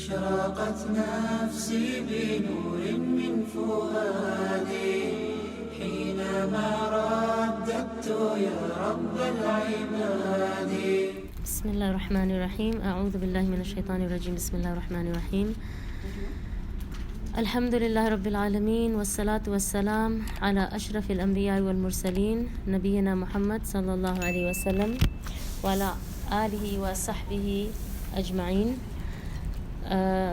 أشرقت نفسي بنور من فؤادي حينما رددت يا رب العباد. بسم الله الرحمن الرحيم. أعوذ بالله من الشيطان الرجيم. بسم الله الرحمن الرحيم. الحمد لله رب العالمين والصلاة والسلام على أشرف الأنبياء والمرسلين نبينا محمد صلى الله عليه وسلم وعلى آله وصحبه أجمعين.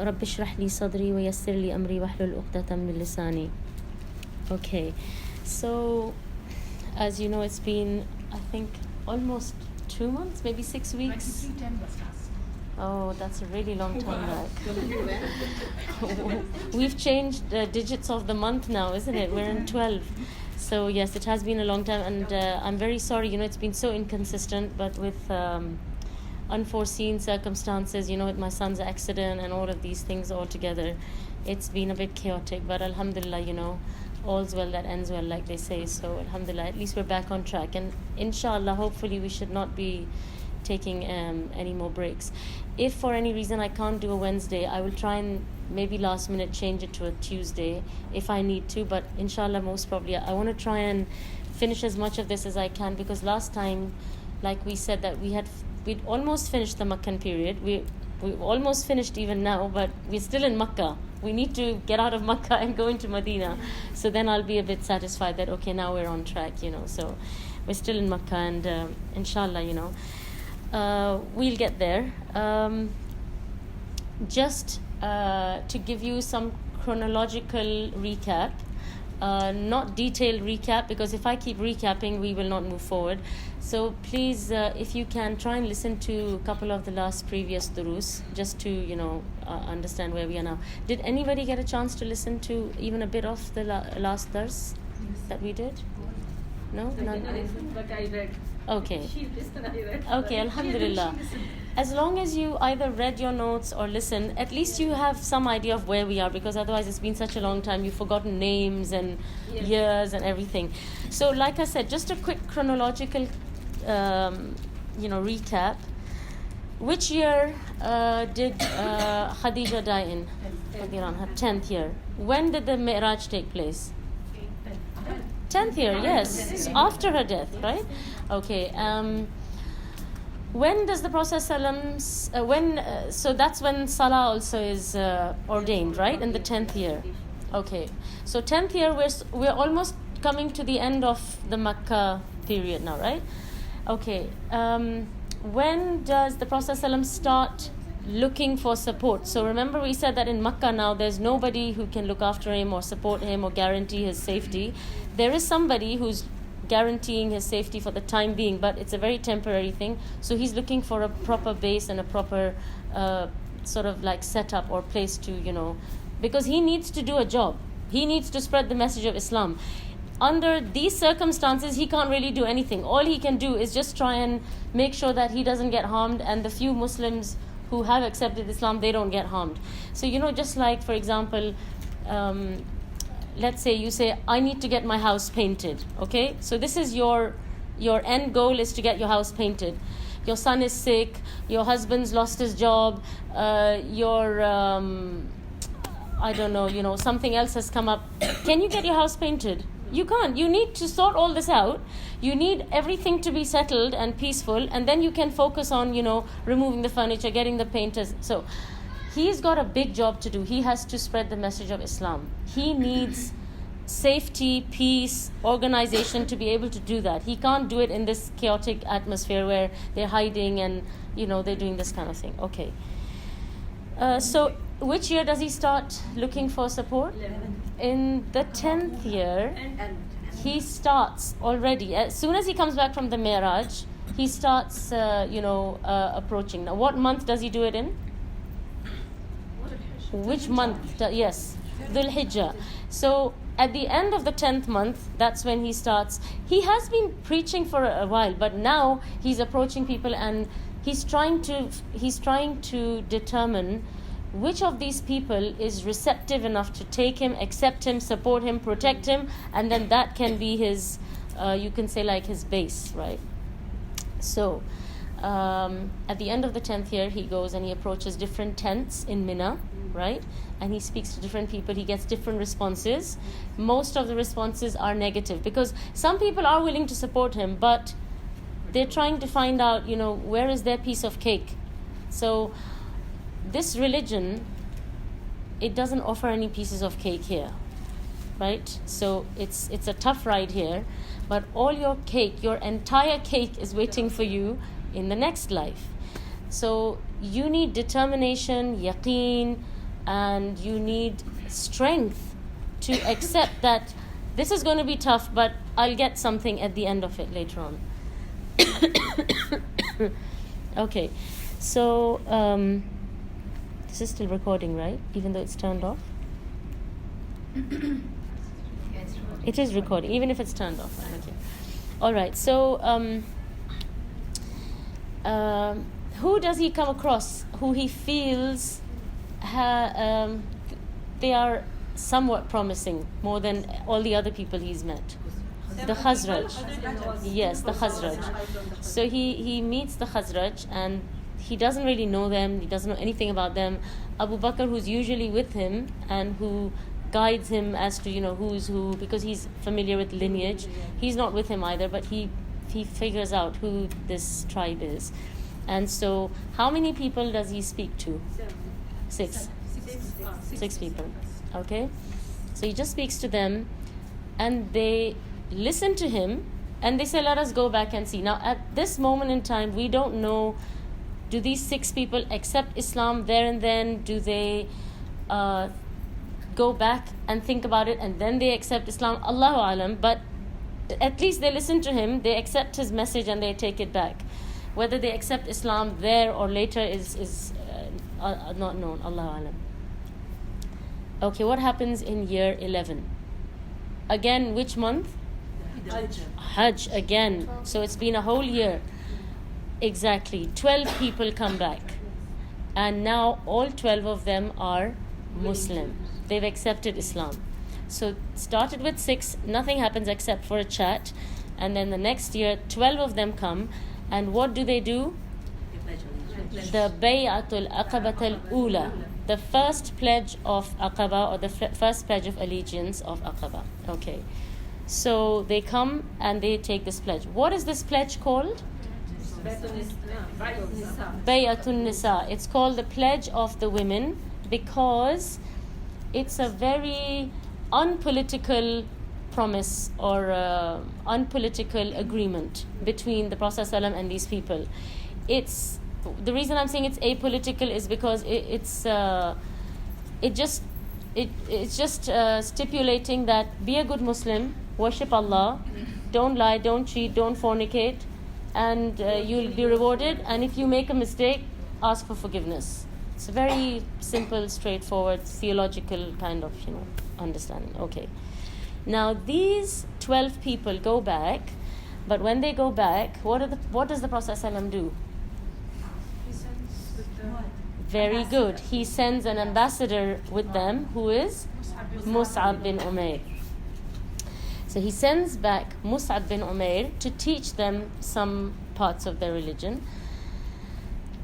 رب اشرح لي صدري ويسر لي أمري واحلل عقدة من لساني. Okay, so as you know, it's been, I think, almost 2 months, maybe 6 weeks. 2310 was last. Oh, that's a really long time back. We've changed the digits of the month now, isn't it? We're in 12. So yes, it has been a long time, and I'm very sorry, it's been so inconsistent, but with unforeseen circumstances, with my son's accident and all of these things all together, it's been a bit chaotic, but alhamdulillah, all's well that ends well, like they say. So alhamdulillah, at least we're back on track, and inshallah, hopefully we should not be taking any more breaks. If for any reason I can't do a Wednesday, I will try and maybe last minute change it to a Tuesday if I need to, but inshallah, most probably I want to try and finish as much of this as I can, because last time, like we said, that we'd almost finished the Meccan period. We've almost finished even now, but we're still in Makkah. We need to get out of Makkah and go into Medina. So then I'll be a bit satisfied that, okay, now we're on track, So we're still in Makkah, and inshallah, we'll get there. Just to give you some chronological recap, not detailed recap, because if I keep recapping, we will not move forward. So please, if you can, try and listen to a couple of the last previous durus, just to, understand where we are now. Did anybody get a chance to listen to even a bit of the last dars that we did? No? I didn't listen, but I read. Okay. She listened, I read. Okay, alhamdulillah. As long as you either read your notes or listen, at least you have some idea of where we are, because otherwise it's been such a long time, you've forgotten names and years and everything. So like I said, just a quick chronological recap. Which year did Khadija die in? Her 10th year. When did the Mi'raj take place? 10th year, yes. So after her death, right? Okay. When does the Prophet so that's when Salah also is ordained, right? In the 10th year. Okay. So 10th year, we're almost coming to the end of the Makkah period now, right? Okay. When does the Prophet start looking for support? So remember, we said that in Makkah now there's nobody who can look after him or support him or guarantee his safety. There is somebody who's guaranteeing his safety for the time being, but it's a very temporary thing. So he's looking for a proper base and a proper sort of like setup or place to, because he needs to do a job. He needs to spread the message of Islam. Under these circumstances, he can't really do anything. All he can do is just try and make sure that he doesn't get harmed, and the few Muslims who have accepted Islam, they don't get harmed. So, just like, for example, let's say you say, I need to get my house painted, okay? So this is your end goal, is to get your house painted. Your son is sick, your husband's lost his job, I don't know, something else has come up. Can you get your house painted? You can't. You need to sort all this out. You need everything to be settled and peaceful, and then you can focus on, removing the furniture, getting the painters. So he's got a big job to do. He has to spread the message of Islam. He needs safety, peace, organization to be able to do that. He can't do it in this chaotic atmosphere where they're hiding and, they're doing this kind of thing. Okay. So which year does he start looking for support? 11th. In the 10th year, he starts already. As soon as he comes back from the Mi'raj, he starts, approaching. Now, what month does he do it in? Which month? Yes, Dhul Hijjah. So at the end of the 10th month, that's when he starts. He has been preaching for a while, but now he's approaching people, and he's trying to determine which of these people is receptive enough to take him, accept him, support him, protect him, and then that can be his, you can say, like his base, right? So At the end of the 10th year, he goes and he approaches different tents in Mina, right? And he speaks to different people. He gets different responses. Most of the responses are negative because some people are willing to support him, but they're trying to find out, where is their piece of cake? So this religion, it doesn't offer any pieces of cake here, right? So it's a tough ride here, but all your cake, your entire cake is waiting for you in the next life. So you need determination, yaqeen, and you need strength to accept that this is going to be tough, but I'll get something at the end of it later on. Okay, so this is still recording, right? Even though it's turned off? It is recording, even if it's turned off. Okay. All right, so who does he come across who he feels they are somewhat promising more than all the other people he's met? The Khazraj. Yes, the Khazraj. So he meets the Khazraj and he doesn't really know them. He doesn't know anything about them. Abu Bakr, who's usually with him and who guides him as to, who's who, because he's familiar with lineage. He's not with him either, but he figures out who this tribe is. And so how many people does he speak to? Six people. Okay? So he just speaks to them and they listen to him and they say, let us go back and see. Now at this moment in time, we don't know, do these 6 people accept Islam there and then? Do they go back and think about it and then they accept Islam? Allahu alam. But at least they listen to him, they accept his message and they take it back. Whether they accept Islam there or later is not known. Allahu alam. Okay, what happens in year 11? Again, which month? Hajj again. So it's been a whole year. Exactly. 12 people come back. And now all 12 of them are Muslim. They've accepted Islam. So it started with 6. Nothing happens except for a chat. And then the next year, 12 of them come. And what do? The Bay'atul Aqabatul Ula. The first pledge of Aqaba, or the first pledge of allegiance of Aqaba. Okay. So they come and they take this pledge. What is this pledge called? Bay'atun Nisa. It's called the pledge of the women because it's a very unpolitical promise or unpolitical agreement between the Prophet ﷺ and these people. It's the reason I'm saying it's apolitical is because it's just stipulating that be a good Muslim, worship Allah, don't lie, don't cheat, don't fornicate, and you'll be rewarded. And if you make a mistake, ask for forgiveness. It's a very simple, straightforward, theological kind of understanding. Okay. Now these 12 people go back, but when they go back, what does the Prophet ﷺ do? Very good. He sends an ambassador with them who is Mus'ab bin Umair. So he sends back Mus'ab bin Umair to teach them some parts of their religion.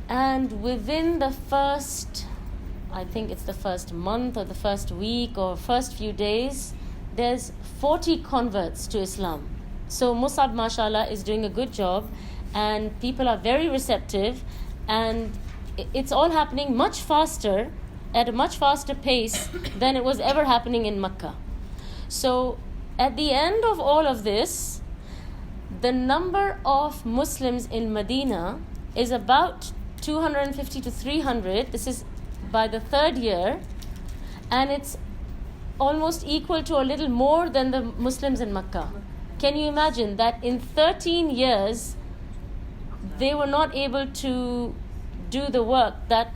And within the first, I think it's the first month or the first week or first few days, there's 40 converts to Islam. So Mus'ab, mashallah, is doing a good job and people are very receptive and it's all happening much faster, at a much faster pace than it was ever happening in Mecca. So at the end of all of this, the number of Muslims in Medina is about 250 to 300. This is by the 3rd year, and it's almost equal to a little more than the Muslims in Mecca. Can you imagine that in 13 years they were not able to do the work that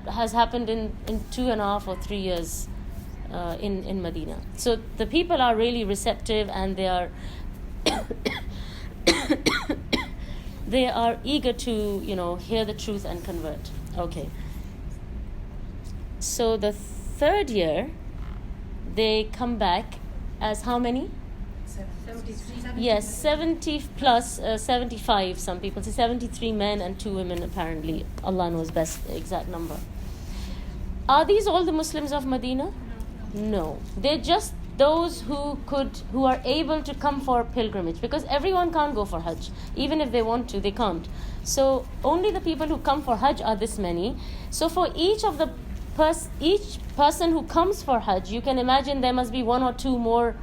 has happened in 2.5 or 3 years in Medina. So the people are really receptive and they are they are eager to hear the truth and convert. Okay. So the 3rd year they come back as how many? 73. Yes, 70 plus 75, some people say 73 men and 2 women apparently. Allah knows best the exact number. Are these all the Muslims of Medina? No. They're just those who are able to come for pilgrimage, because everyone can't go for Hajj. Even if they want to, they can't. So only the people who come for Hajj are this many. So for each person who comes for Hajj, you can imagine there must be 1 or 2 more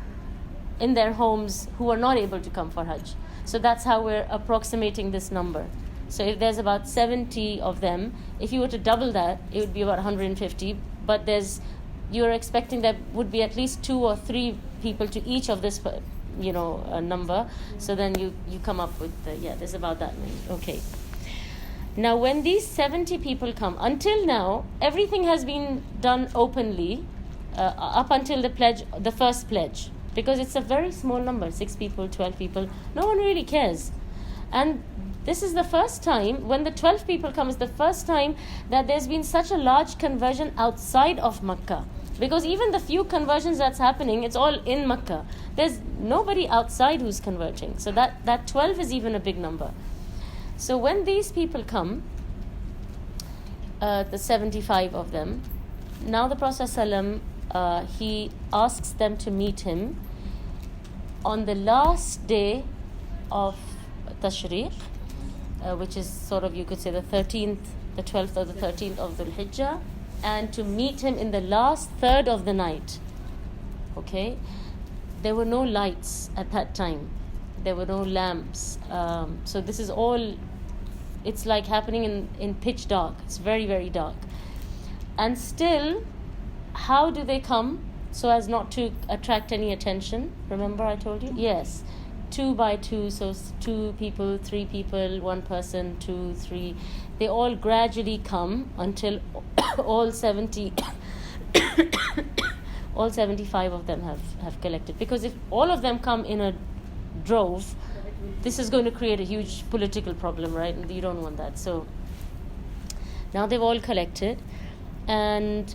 in their homes who are not able to come for Hajj. So that's how we're approximating this number. So if there's about 70 of them, if you were to double that, it would be about 150. But you're expecting there would be at least 2 or 3 people to each of this, number. So then you come up with, there's about that many. Okay. Now, when these 70 people come, until now, everything has been done openly up until the first pledge. Because it's a very small number, 6 people, 12 people. No one really cares. And this is the first time, when the 12 people come, is the first time that there's been such a large conversion outside of Makkah. Because even the few conversions that's happening, it's all in Makkah. There's nobody outside who's converting. So that 12 is even a big number. So when these people come, the 75 of them, now the Prophet ﷺ, he asks them to meet him on the last day of Tashriq, which is sort of, you could say, the 12th or the 13th of Dhul Hijjah, and to meet him in the last third of the night. Okay? There were no lights at that time. There were no lamps. So this is all, it's like happening in pitch dark. It's very, very dark. And still, how do they come so as not to attract any attention? Remember I told you? Yes. 2 by 2, so 2 people, 3 people, 1 person, 2, 3. They all gradually come until all 70, all 75 of them have collected. Because if all of them come in a drove, this is going to create a huge political problem, right? And you don't want that. So now they've all collected. And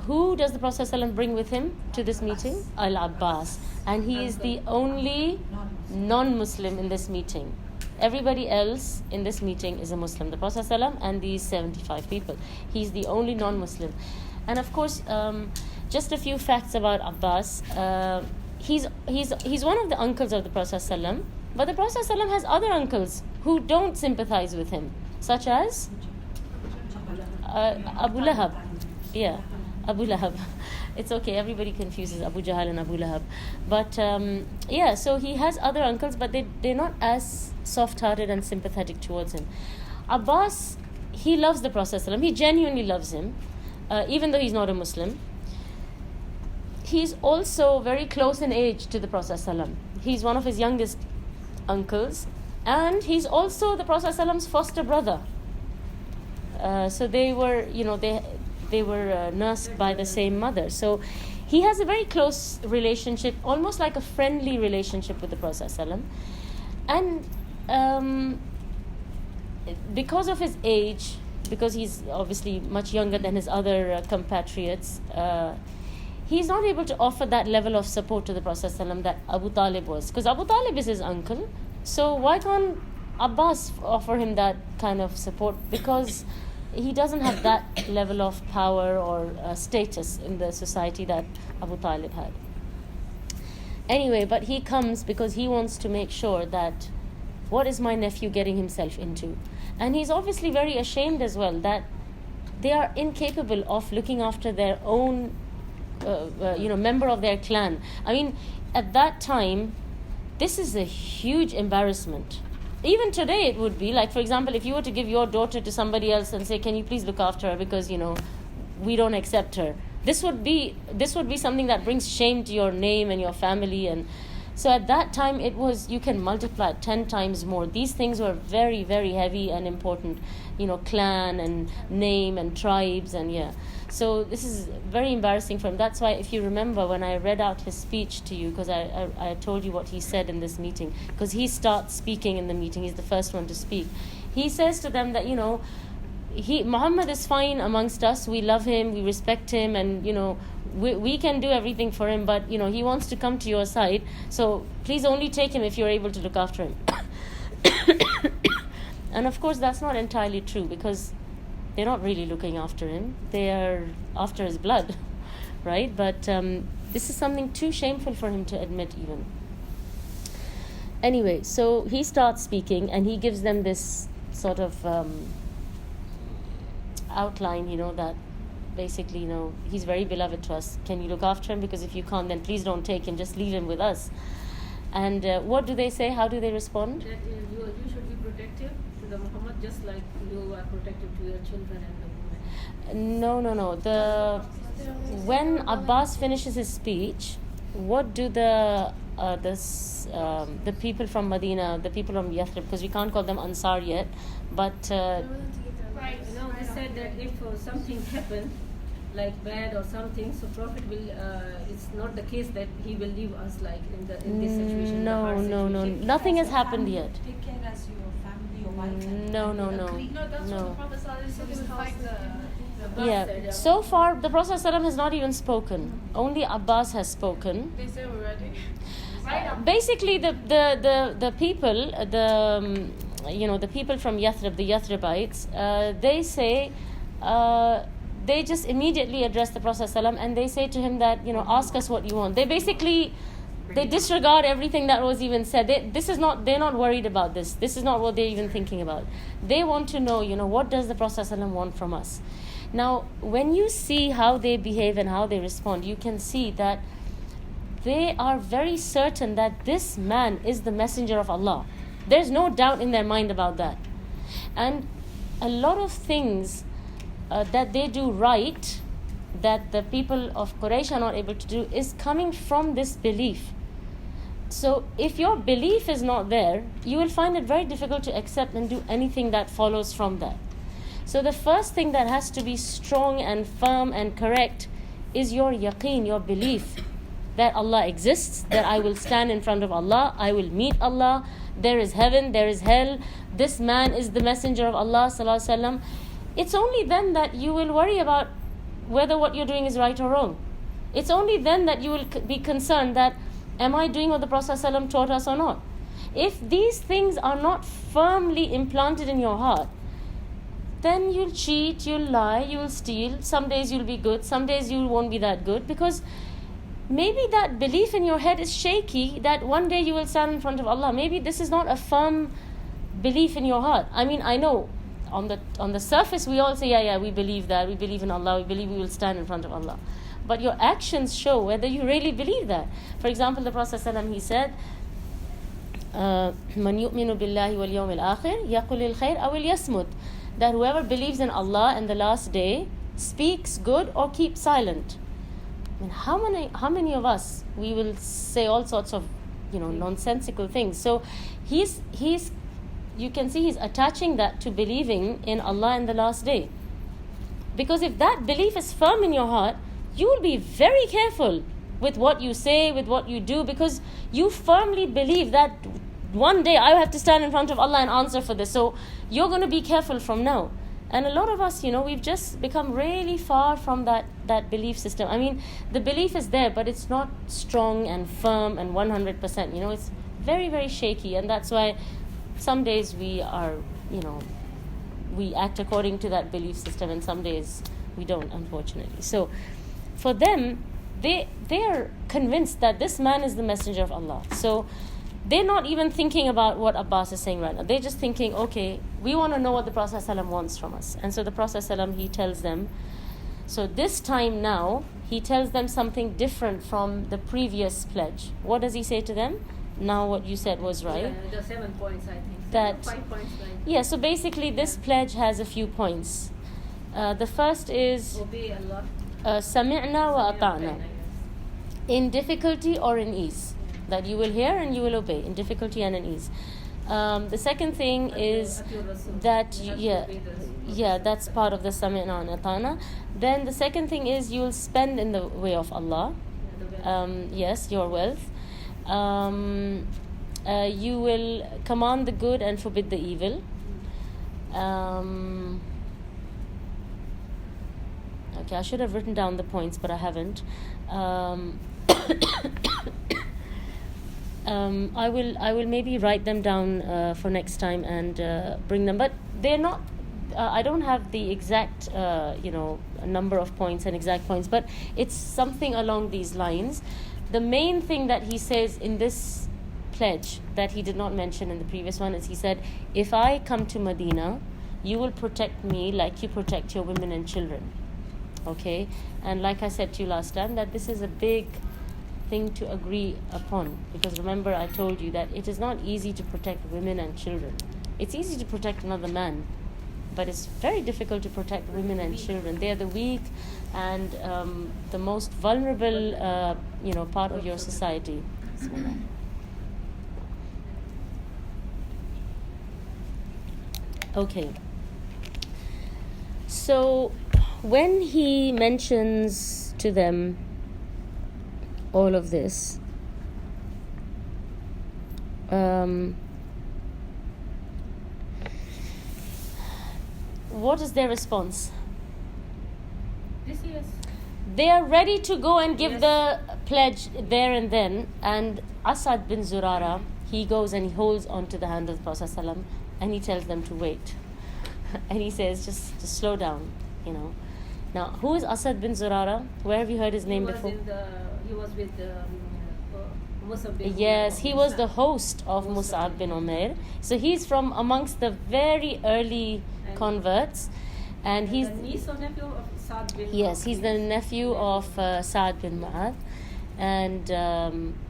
who does the Prophet ﷺ bring with him to this meeting? Al-Abbas. And he is the only non-Muslim in this meeting. Everybody else in this meeting is a Muslim. The Prophet ﷺ and these 75 people. He's the only non-Muslim. And of course, just a few facts about Abbas. He's one of the uncles of the Prophet ﷺ. But the Prophet ﷺ has other uncles who don't sympathize with him, such as Abu Lahab. Yeah, Abu Lahab. It's okay, everybody confuses Abu Jahl and Abu Lahab. But so he has other uncles, but they're not as soft-hearted and sympathetic towards him. Abbas, he loves the Prophet ﷺ. He genuinely loves him, even though he's not a Muslim. He's also very close in age to the Prophet ﷺ. He's one of his youngest uncles, and he's also the Prophet ﷺ's foster brother. So they were, they were nursed by the same mother. So he has a very close relationship, almost like a friendly relationship with the Prophet ﷺ. And because of his age, because he's obviously much younger than his other compatriots, he's not able to offer that level of support to the Prophet ﷺ that Abu Talib was. Because Abu Talib is his uncle. So why can't Abbas offer him that kind of support? Because he doesn't have that level of power or status in the society that Abu Talib had. Anyway, but he comes because he wants to make sure that what is my nephew getting himself into? And he's obviously very ashamed as well that they are incapable of looking after their own member of their clan. I mean, at that time, this is a huge embarrassment. Even today it would be, like, for example, if you were to give your daughter to somebody else and say, can you please look after her because, we don't accept her. This would be something that brings shame to your name and your family. And so at that time it was, you can multiply it 10 times more. These things were very, very heavy and important, clan and name and tribes and So this is very embarrassing for him. That's why, if you remember, when I read out his speech to you, because I told you what he said in this meeting, because he starts speaking in the meeting, he's the first one to speak. He says to them that, Muhammad is fine amongst us, we love him, we respect him, and, we can do everything for him, but he wants to come to your side, so please only take him if you're able to look after him. And of course that's not entirely true, because they're not really looking after him, they are after his blood. Right? But this is something too shameful for him to admit even. Anyway, so he starts speaking and he gives them this sort of outline, that basically, he's very beloved to us. Can you look after him? Because if you can't, then please don't take him, just leave him with us. And what do they say? How do they respond? That you should be protective to the Muhammad, just like you are protective to your children and the women. No. When Abbas finishes his speech, what do the people from Medina, the people from Yathrib, because we can't call them Ansar yet, but Right. They said that if something happened, like bad or something, so Prophet will. It's not the case that he will leave us like in this situation. No, nothing has happened yet. Take care as your family or wife. No. That's what the Prophet ﷺ fight Yeah. So far, the Prophet ﷺ has not even spoken. Only Abbas has spoken. They say we're ready. Basically, the people, the people from Yathrib, the Yathribites, they say, they just immediately address the Prophet ﷺ and they say to him that, ask us what you want. They disregard everything that was even said. They're not worried about this. This is not what they're even thinking about. They want to know, what does the Prophet ﷺ want from us? Now, when you see how they behave and how they respond, you can see that they are very certain that this man is the messenger of Allah. There's no doubt in their mind about that. And a lot of things that they do right, that the people of Quraysh are not able to do, is coming from this belief. So if your belief is not there, you will find it very difficult to accept and do anything that follows from that. So the first thing that has to be strong and firm and correct is your yaqeen, your belief that Allah exists, that I will stand in front of Allah, I will meet Allah, there is heaven, there is hell, this man is the messenger of Allah sallallahu alaihi wasallam. It's only then that you will worry about whether what you're doing is right or wrong. It's only then that you will be concerned that, am I doing what the Prophet sallallahu alaihi wasallam taught us or not? If these things are not firmly implanted in your heart, then you'll cheat, you'll lie, you'll steal. Some days you'll be good, some days you won't be that good, because maybe that belief in your head is shaky, that one day you will stand in front of Allah. Maybe this is not a firm belief in your heart. I mean, I know on the surface we all say, yeah, we believe that, we believe in Allah, we believe we will stand in front of Allah. But your actions show whether you really believe that. For example, the Prophet ﷺ, he said, "Man yu'minu billahi wal yawmil akhir yaqul al khair aw yasmut." That whoever believes in Allah and the last day speaks good or keeps silent. I mean, how many of us, we will say all sorts of nonsensical things. So he's you can see he's attaching that to believing in Allah and the last day. Because if that belief is firm in your heart, you will be very careful with what you say, with what you do, because you firmly believe that one day I have to stand in front of Allah and answer for this. So you're going to be careful from now. And a lot of us, we've just become really far from that belief system. I mean, the belief is there, but it's not strong and firm and 100%. It's very, very shaky. And that's why some days we are, we act according to that belief system, and some days we don't, unfortunately. So for them, they are convinced that this man is the messenger of Allah. So they're not even thinking about what Abbas is saying right now. They're just thinking, okay, we want to know what the Prophet ﷺ wants from us. And so the Prophet ﷺ, he tells them, so this time now, he tells them something different from the previous pledge. What does he say to them? Now what you said was right. The 7 points, I think. That 5 points, right? Yeah, so basically this pledge has a few points. The first is Obey Allah. Sami'na wa ata'na. In difficulty or in ease. That you will hear and you will obey, in difficulty and in ease. The second thing is that, that's part of the Sami'na and Ata'na. Then the second thing is you will spend in the way of Allah. Yes, your wealth. You will command the good and forbid the evil. Okay, I should have written down the points, but I haven't. I will maybe write them down for next time and bring them. But they're not. I don't have the exact number of points and exact points, but it's something along these lines. The main thing that he says in this pledge that he did not mention in the previous one is he said, if I come to Medina, you will protect me like you protect your women and children. Okay? And like I said to you last time, that this is a big thing to agree upon, because remember I told you that it is not easy to protect women and children. It's easy to protect another man, but it's very difficult to protect women and children. They are the weak and the most vulnerable part of your society. Okay, so when he mentions to them all of this, what is their response? This is They are ready to go and give the pledge there and then. And Asad bin Zurara, he goes and he holds onto the hand of the Prophet ﷺ, and he tells them to wait. And he says, just slow down, Now, who is Asad bin Zurara? Where have you heard his name before? He was with Musab bin Yes, he was Umair. the host of Mus'ab bin Umair. So he's from amongst the very early converts. And he's the niece or nephew of Sa'd bin Yes, Mu'adh. he's the nephew of Sa'd bin Mu'adh. And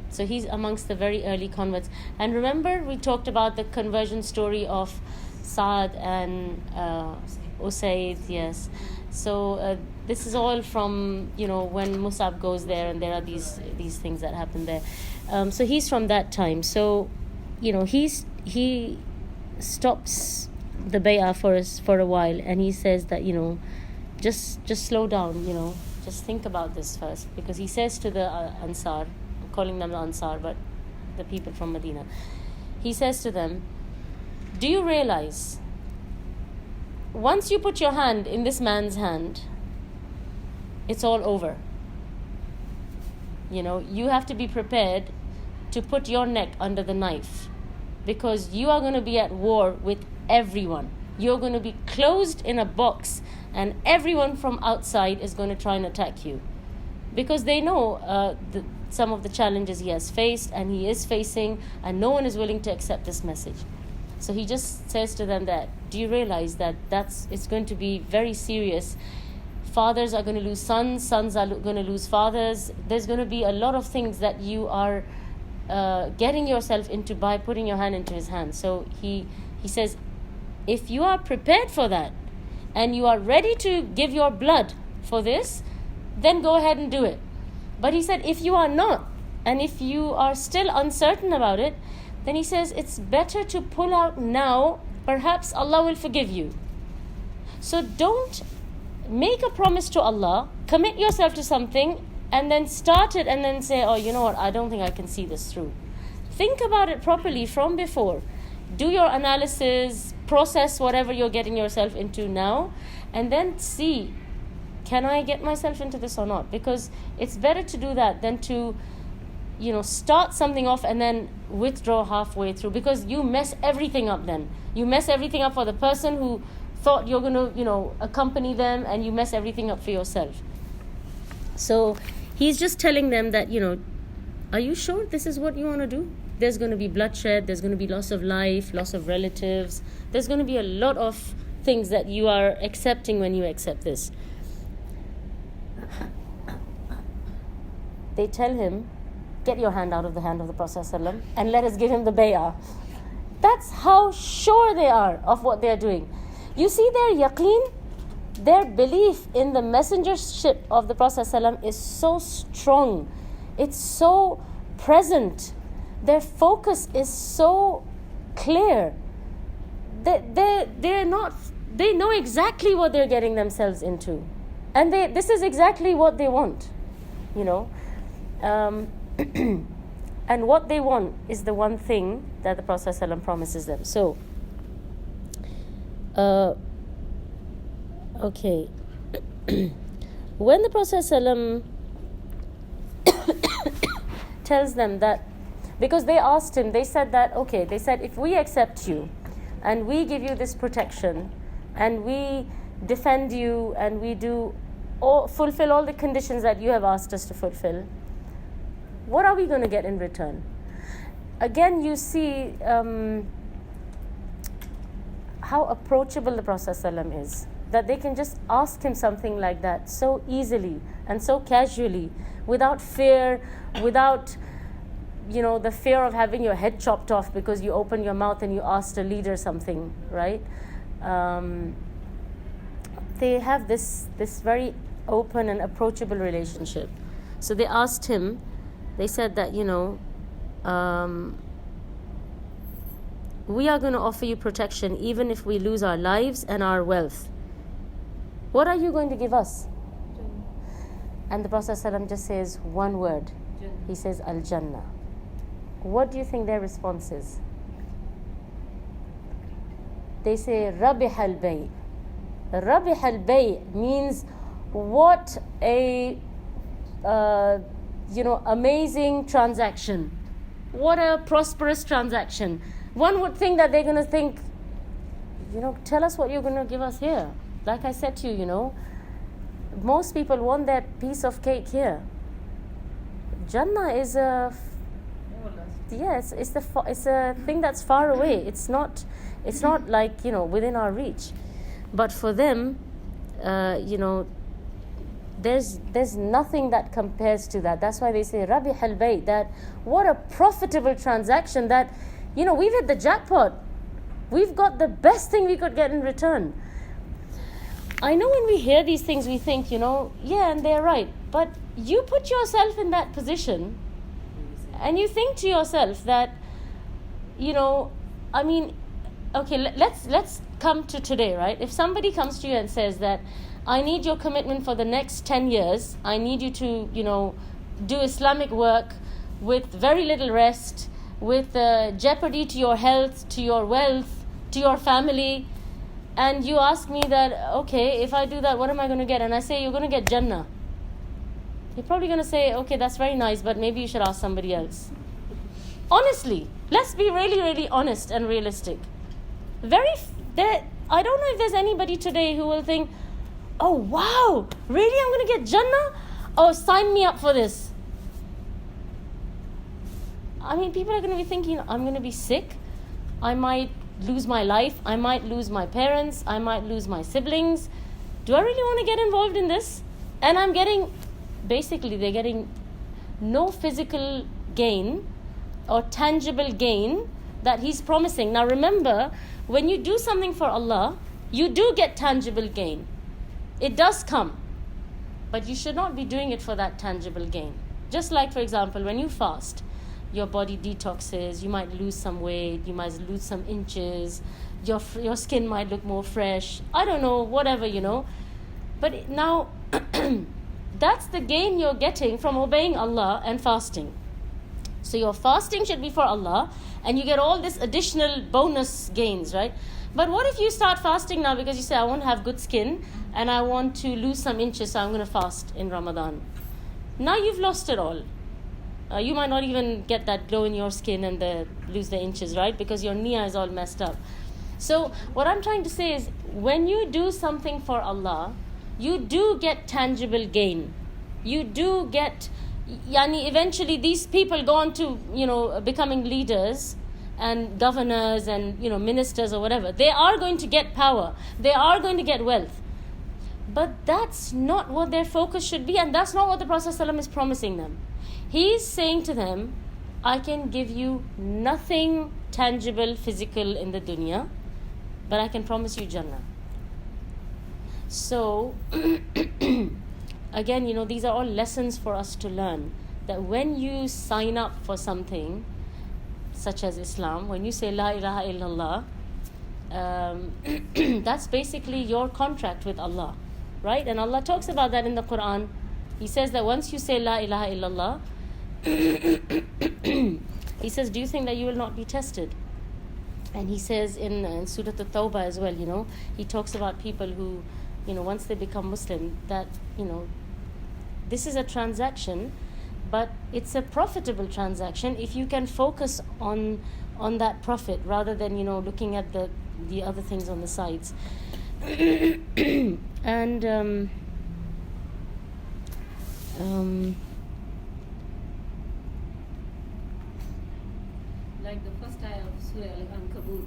so he's amongst the very early converts. And remember, we talked about the conversion story of Sa'd and Usayd, yes. So this is all from, when Mus'ab goes there, and there are these things that happen there. So he's from that time. So, he stops the bay'ah for a while, and he says that, just slow down, just think about this first. Because he says to the Ansar, I'm calling them the Ansar, but the people from Medina, he says to them, do you realize, once you put your hand in this man's hand, it's all over. You have to be prepared to put your neck under the knife, because you are going to be at war with everyone. You're going to be closed in a box, and everyone from outside is going to try and attack you, because they know some of the challenges he has faced and he is facing, and no one is willing to accept this message. So he just says to them that, do you realize that it's going to be very serious? Fathers are going to lose sons, sons are going to lose fathers. There's going to be a lot of things that you are getting yourself into by putting your hand into his hand. So he says, if you are prepared for that and you are ready to give your blood for this, then go ahead and do it. But he said, if you are not, and if you are still uncertain about it, then he says it's better to pull out now. Perhaps Allah will forgive you. So don't make a promise to Allah, commit yourself to something, and then start it and then say, oh, you know what, I don't think I can see this through. Think about it properly from before. Do your analysis, process whatever you're getting yourself into now, and then see, can I get myself into this or not? Because it's better to do that than to start something off and then withdraw halfway through, because you mess everything up then. You mess everything up for the person who thought you're going to, accompany them, and you mess everything up for yourself. So he's just telling them that, are you sure this is what you want to do? There's going to be bloodshed, there's going to be loss of life, loss of relatives. There's going to be a lot of things that you are accepting when you accept this. They tell him, get your hand out of the hand of the Prophet ﷺ and let us give him the bay'ah. That's how sure they are of what they are doing. You see their yaqeen, their belief in the messengership of the Prophet ﷺ is so strong. It's so present. Their focus is so clear. They know exactly what they're getting themselves into. And this is exactly what they want, And what they want is the one thing that the Prophet ﷺ promises them. So, okay. when the Prophet ﷺ tells them that, because they asked him, they said that, okay, they said, if we accept you and we give you this protection and we defend you and we do fulfill all the conditions that you have asked us to fulfill, what are we going to get in return? Again, you see how approachable the Prophet ﷺ is, that they can just ask him something like that so easily and so casually, without fear, without the fear of having your head chopped off because you opened your mouth and you asked a leader something, right? They have this very open and approachable relationship. So they asked him, they said that, we are going to offer you protection even if we lose our lives and our wealth. What are you going to give us? And the Prophet ﷺ just says one word. He says, Al-Jannah. What do you think their response is? They say, Rabih al-Bay. Rabih al-Bay means, what a amazing transaction. What a prosperous transaction. One would think that they're going to think, tell us what you're going to give us here. Like I said to you, most people want that piece of cake here. Jannah is it's a thing that's far away. It's not like within our reach. But for them, there's nothing that compares to that. That's why they say Rabih al-Bayt, that what a profitable transaction, that we've hit the jackpot. We've got the best thing we could get in return. I know when we hear these things, we think, yeah, and they're right. But you put yourself in that position and you think to yourself that, okay, let's come to today, right? If somebody comes to you and says that, I need your commitment for the next 10 years. I need you to, do Islamic work with very little rest, with jeopardy to your health, to your wealth, to your family. And you ask me that, okay, if I do that, what am I going to get? And I say, you're going to get Jannah. You're probably going to say, okay, that's very nice, but maybe you should ask somebody else. Honestly, let's be really, really honest and realistic. I don't know if there's anybody today who will think, oh, wow, really, I'm going to get Jannah? Oh, sign me up for this. People are going to be thinking, I'm going to be sick. I might lose my life. I might lose my parents. I might lose my siblings. Do I really want to get involved in this? And they're getting no physical gain or tangible gain that he's promising. Now remember, when you do something for Allah, you do get tangible gain. It does come. But you should not be doing it for that tangible gain. Just like, for example, when you fast, your body detoxes, you might lose some weight, you might lose some inches, your skin might look more fresh, I don't know, whatever, But now, that's the gain you're getting from obeying Allah and fasting. So your fasting should be for Allah, and you get all this additional bonus gains, right? But what if you start fasting now because you say, I want to have good skin, and I want to lose some inches, so I'm going to fast in Ramadan. Now you've lost it all. You might not even get that glow in your skin and lose the inches, right? Because your niyyah is all messed up. So what I'm trying to say is, when you do something for Allah, you do get tangible gain. You do get, eventually these people go on to, becoming leaders and governors and, ministers or whatever. They are going to get power. They are going to get wealth. But that's not what their focus should be, and that's not what the Prophet ﷺ is promising them. He's saying to them, I can give you nothing tangible, physical in the dunya, but I can promise you Jannah. So, again, these are all lessons for us to learn. That when you sign up for something, such as Islam, when you say La ilaha illallah, that's basically your contract with Allah, right? And Allah talks about that in the Quran. He says that once you say La ilaha illallah, He says, do you think that you will not be tested? And He says in Surah At-Tawbah as well, He talks about people who, once they become Muslim, that, this is a transaction, but it's a profitable transaction if you can focus on that profit rather than, looking at the other things on the sides. And like the first ayah of Surah Al-Ankabut.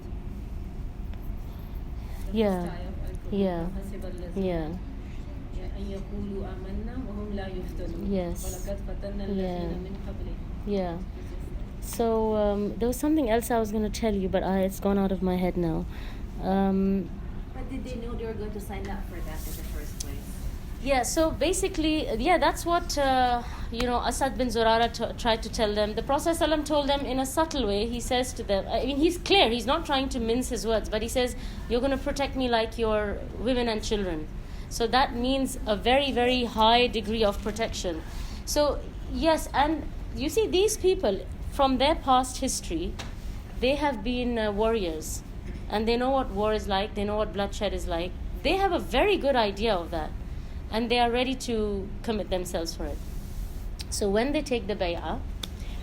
The Yeah. first ayah of Al-Ankabut. Yeah. حَسِبَ الَّذِينَ yeah. أن يقولوا آمنا وهم لا يفتنون. Yes. وَلَقَدْ فَتَنَّا Yeah. الَّذِينَ مِنْ قَبْلِهِمْ. Yeah. So there was something else I was going to tell you, but it's gone out of my head now. But did they know they were going to sign up for that in the first place? Yeah, so basically, that's what, Asad bin Zurara tried to tell them. The Prophet ﷺ told them in a subtle way. He says to them, I mean, he's clear. He's not trying to mince his words, but he says, you're going to protect me like your women and children. So that means a very, very high degree of protection. So, yes, and you see, these people, from their past history, they have been warriors. And they know what war is like. They know what bloodshed is like. They have a very good idea of that. And they are ready to commit themselves for it. So when they take the bay'ah,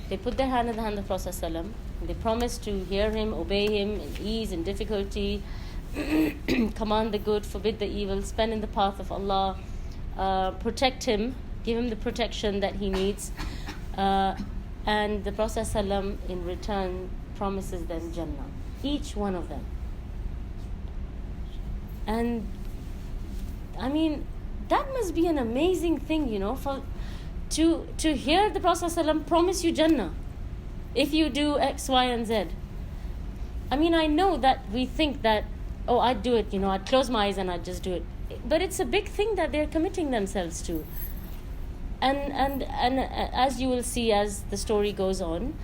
they put their hand in the hand of Prophet ﷺ. They promise to hear him, obey him in ease and difficulty, command the good, forbid the evil, spend in the path of Allah, protect him, give him the protection that he needs. And the Prophet ﷺ in return promises them Jannah. Each one of them. And I mean, that must be an amazing thing, for to hear the Prophet ﷺ promise you Jannah if you do X, Y, and Z. I mean, I know that we think that, I'd do it, I'd close my eyes and I'd just do it. But it's a big thing that they're committing themselves to. And as you will see as the story goes on,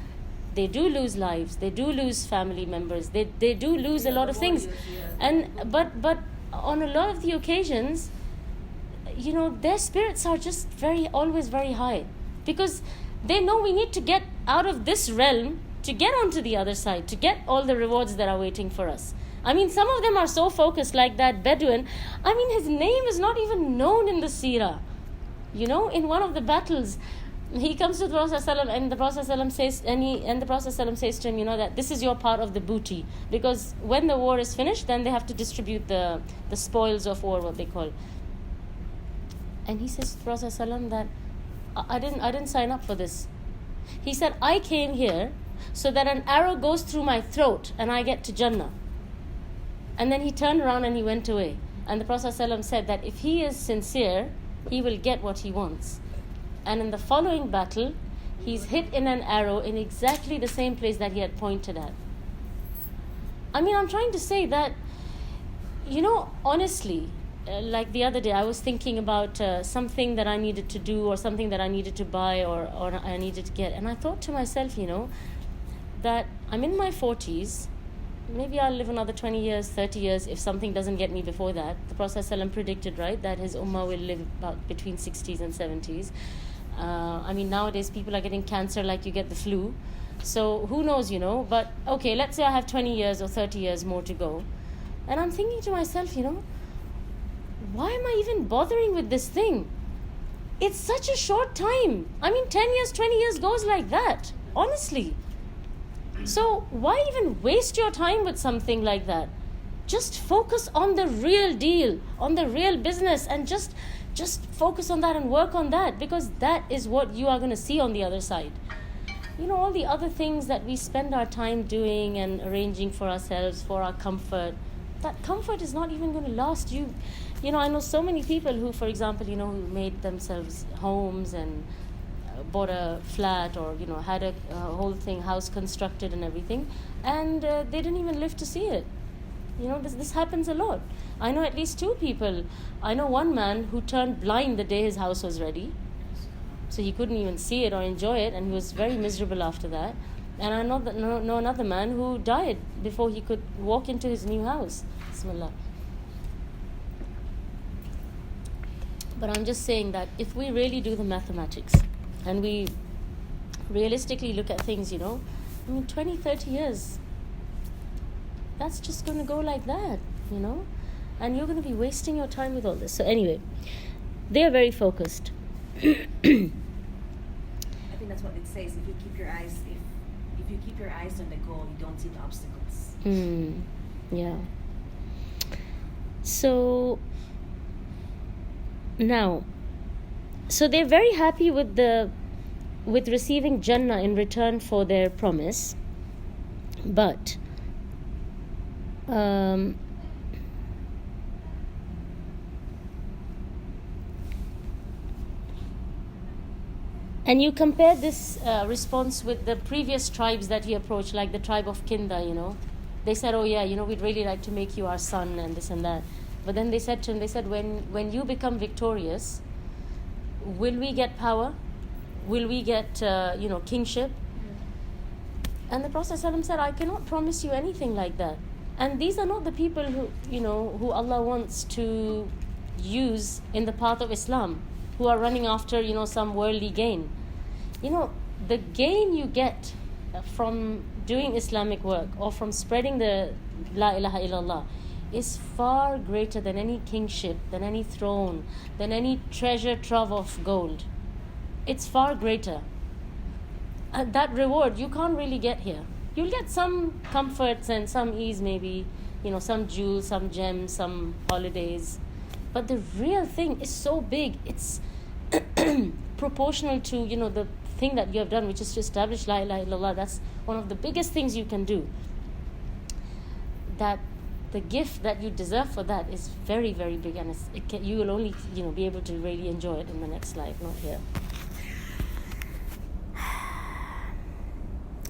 they do lose lives, they do lose family members, they do lose a lot of things. And but on a lot of the occasions, their spirits are just always very high, because they know we need to get out of this realm to get onto the other side, to get all the rewards that are waiting for us. I mean, some of them are so focused, like that Bedouin. I mean, his name is not even known in the Seerah. In one of the battles, he comes to the Prophet ﷺ, and the Prophet ﷺ says, and the Prophet ﷺ says to him, that this is your part of the booty, because when the war is finished, then they have to distribute the spoils of war, what they call. And he says to the Prophet ﷺ that I didn't sign up for this. He said, I came here so that an arrow goes through my throat and I get to Jannah. And then he turned around and he went away. And the Prophet ﷺ said that if he is sincere, he will get what he wants. And in the following battle, he's hit in an arrow in exactly the same place that he had pointed at. I mean, I'm trying to say that, honestly, like the other day, I was thinking about something that I needed to do, or something that I needed to buy, or I needed to get. And I thought to myself, that I'm in my 40s. Maybe I'll live another 20 years, 30 years if something doesn't get me before that. The Prophet ﷺ predicted, right, that his ummah will live about between 60s and 70s. I mean, nowadays people are getting cancer like you get the flu. So who knows, But okay, let's say I have 20 years or 30 years more to go. And I'm thinking to myself, why am I even bothering with this thing? It's such a short time. I mean, 10 years, 20 years goes like that, honestly. So why even waste your time with something like that? Just focus on the real deal, on the real business, and just focus on that and work on that, because that is what you are going to see on the other side. All the other things that we spend our time doing and arranging for ourselves, for our comfort, that comfort is not even going to last you. I know so many people who, for example, who made themselves homes and bought a flat, or had a whole house constructed and everything, and they didn't even live to see it. This happens a lot. I know at least 2 people. I know one man who turned blind the day his house was ready, so he couldn't even see it or enjoy it, and he was very miserable after that. And I know another man who died before he could walk into his new house. Bismillah. But I'm just saying that if we really do the mathematics and we realistically look at things, 20, 30 years, that's just going to go like that, and you're going to be wasting your time with all this. So anyway, they are very focused. think that's what it says. If you keep your eyes on the goal, you don't see the obstacles. Yeah. So now, so they're very happy with receiving Jannah in return for their promise, but and you compare this response with the previous tribes that he approached, like the tribe of Kinda, They said, oh yeah, we'd really like to make you our son and this and that. But then they said to him, when you become victorious, will we get power? Will we get, kingship? And the Prophet ﷺ said, I cannot promise you anything like that. And these are not the people who Allah wants to use in the path of Islam, who are running after, some worldly gain. The gain you get from doing Islamic work or from spreading the La ilaha illallah is far greater than any kingship, than any throne, than any treasure trove of gold. It's far greater. That reward you can't really get here. You'll get some comforts and some ease, maybe, some jewels, some gems, some holidays. But the real thing is so big. It's proportional to, the thing that you have done, which is to establish La ilaha illallah. That's one of the biggest things you can do. That the gift that you deserve for that is very, very big, and you will only, be able to really enjoy it in the next life, not here.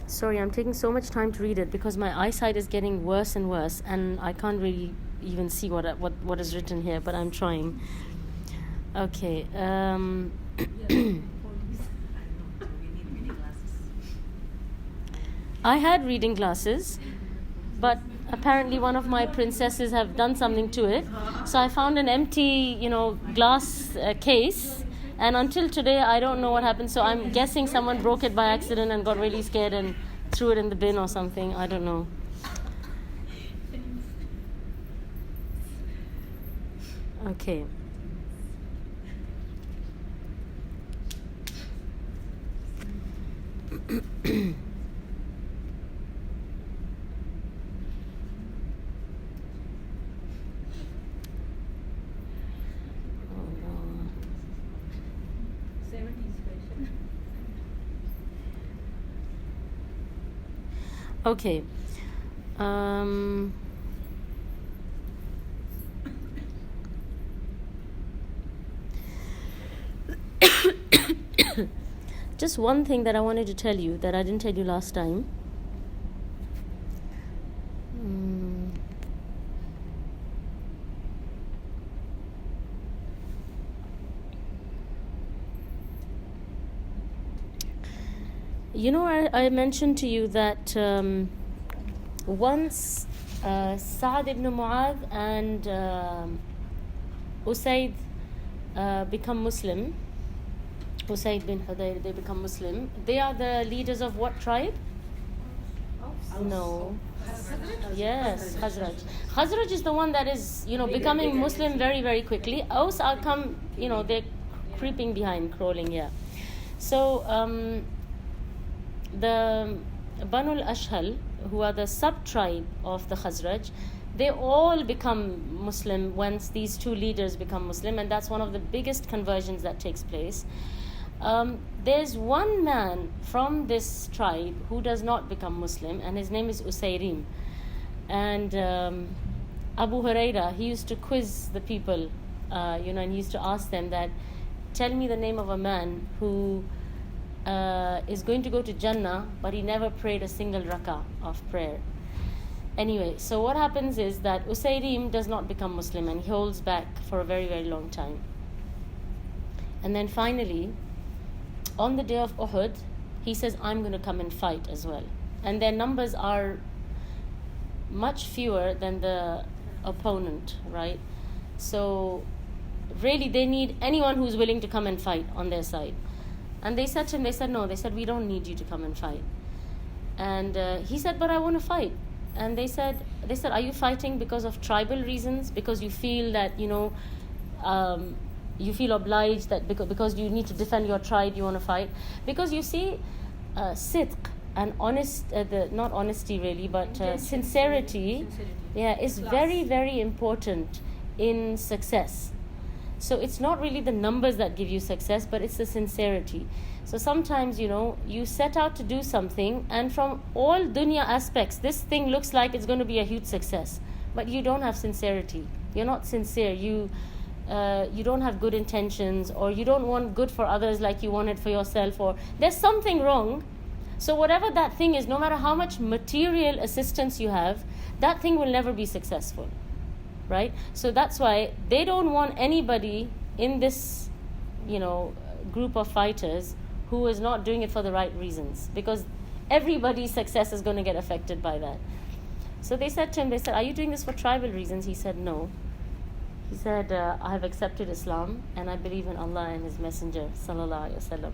Sorry, I'm taking so much time to read it because my eyesight is getting worse and worse, and I can't really even see what is written here, but I'm trying. Okay. I had reading glasses, but apparently one of my princesses have done something to it. So I found an empty, glass case, and until today I don't know what happened. So I'm guessing someone broke it by accident and got really scared and threw it in the bin or something. I don't know. Okay. Okay. Just one thing that I wanted to tell you that I didn't tell you last time. I mentioned to you that once Sa'd ibn Mu'adh and Usayd become Muslim, Usayd bin Hudayr, they become Muslim. They are the leaders of what tribe? No. Yes, Khazraj. Khazraj is the one that is, becoming Muslim very, very quickly. Aus are they're creeping behind, crawling, yeah. So, the Banu al-Ashhal, who are the sub-tribe of the Khazraj, they all become Muslim once these two leaders become Muslim, and that's one of the biggest conversions that takes place. There's one man from this tribe who does not become Muslim, and his name is Usayrim. And Abu Huraira, he used to quiz the people, and he used to ask them that, tell me the name of a man who is going to go to Jannah, but he never prayed a single rak'ah of prayer. Anyway, so what happens is that Usayrim does not become Muslim, and he holds back for a very, very long time. And then finally, on the day of Uhud, he says, I'm going to come and fight as well. And their numbers are much fewer than the opponent, right? So really they need anyone who's willing to come and fight on their side. And they said to him, no, we don't need you to come and fight. And he said, but I want to fight. And they said, are you fighting because of tribal reasons? Because you feel that, you feel obliged that because you need to defend your tribe, you want to fight. Because you see, sidq and not honesty really, but sincerity, is very, very important in success. So it's not really the numbers that give you success, but it's the sincerity. So sometimes, you set out to do something, and from all dunya aspects, this thing looks like it's going to be a huge success, but you don't have sincerity. You're not sincere. You don't have good intentions, or you don't want good for others like you want it for yourself, or there's something wrong. So whatever that thing is, no matter how much material assistance you have, that thing will never be successful, right? So that's why they don't want anybody in this, group of fighters who is not doing it for the right reasons, because everybody's success is going to get affected by that. So they said to him, are you doing this for tribal reasons? He said, no. He said, I have accepted Islam and I believe in Allah and His Messenger, sallallahu alaihi wasallam.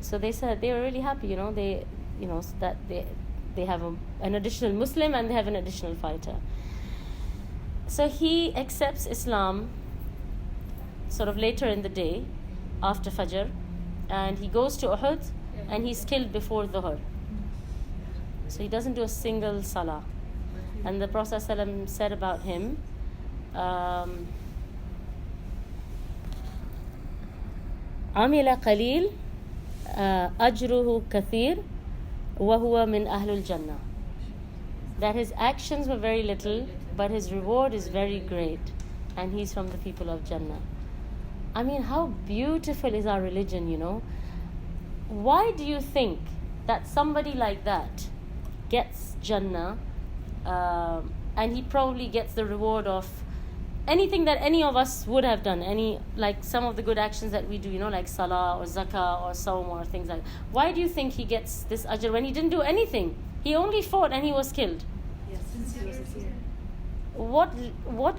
So they said they were really happy, that they have an additional Muslim and they have an additional fighter. So he accepts Islam sort of later in the day, after Fajr, and he goes to Uhud and he's killed before Dhuhr. So he doesn't do a single salah. And the Prophet ﷺ said about him, عمل قليل أجره كثير وهو من أهل الجنة. That his actions were very little, but his reward is very great, and he's from the people of Jannah. I mean, how beautiful is our religion, Why do you think that somebody like that gets Jannah, and he probably gets the reward of anything that any of us would have done, like some of the good actions that we do, like salah or zakah or sawm or things like that. Why do you think he gets this ajr when he didn't do anything? He only fought and he was killed. Yes, sincere. What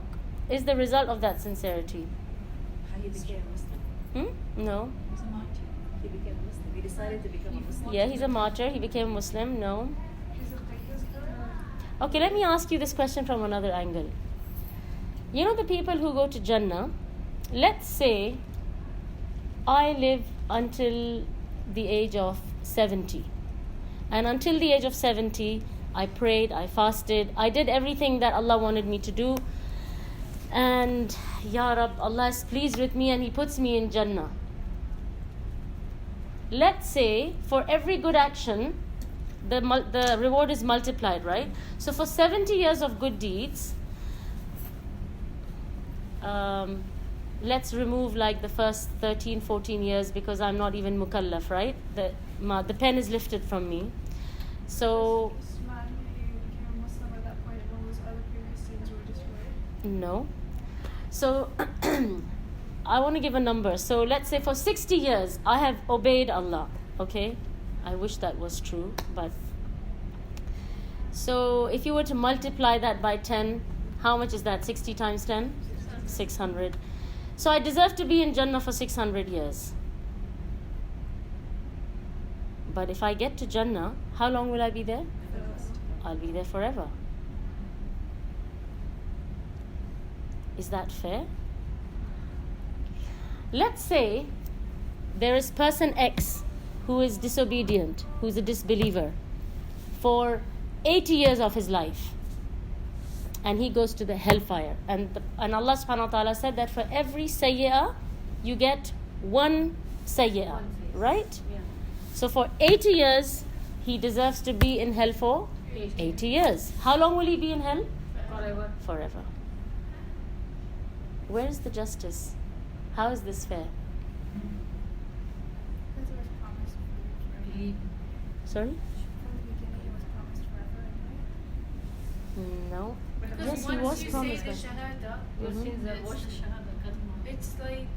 is the result of that sincerity? How he became a Muslim. No. He became a Muslim. He decided to become a Muslim. Yeah, he's a martyr. He became a Muslim. No. Okay, let me ask you this question from another angle. The people who go to Jannah, let's say I live until the age of 70. And until the age of 70, I prayed, I fasted, I did everything that Allah wanted me to do. And Ya Rab, Allah is pleased with me and He puts me in Jannah. Let's say for every good action, the reward is multiplied, right? So for 70 years of good deeds, let's remove like the first 13, 14 years because I'm not even mukallaf, right? The pen is lifted from me. So This man who became a Muslim at that point and all those other previous sins were destroyed? no. So I want to give a number. So let's say for 60 years I have obeyed Allah. Okay? I wish that was true, but so if you were to multiply that by 10, how much is that? 60 times 10? 600. So I deserve to be in Jannah for 600 years. But if I get to Jannah, how long will I be there? I'll be there forever. Is that fair? Let's say there is person X who is disobedient, who is a disbeliever for 80 years of his life. And he goes to the hellfire. And Allah subhanahu wa ta'ala said that for every sayyah, you get one sayyah, right? Yeah. So for 80 years, he deserves to be in hell for 80 years. How long will he be in hell? Forever. Forever. Where is the justice? How is this fair? Because it was promised forever. Sorry? From the beginning, it was promised forever, right? No. Because Yes, he once was you promised say the that. shahada, Your Mhm. sins are washed. it's like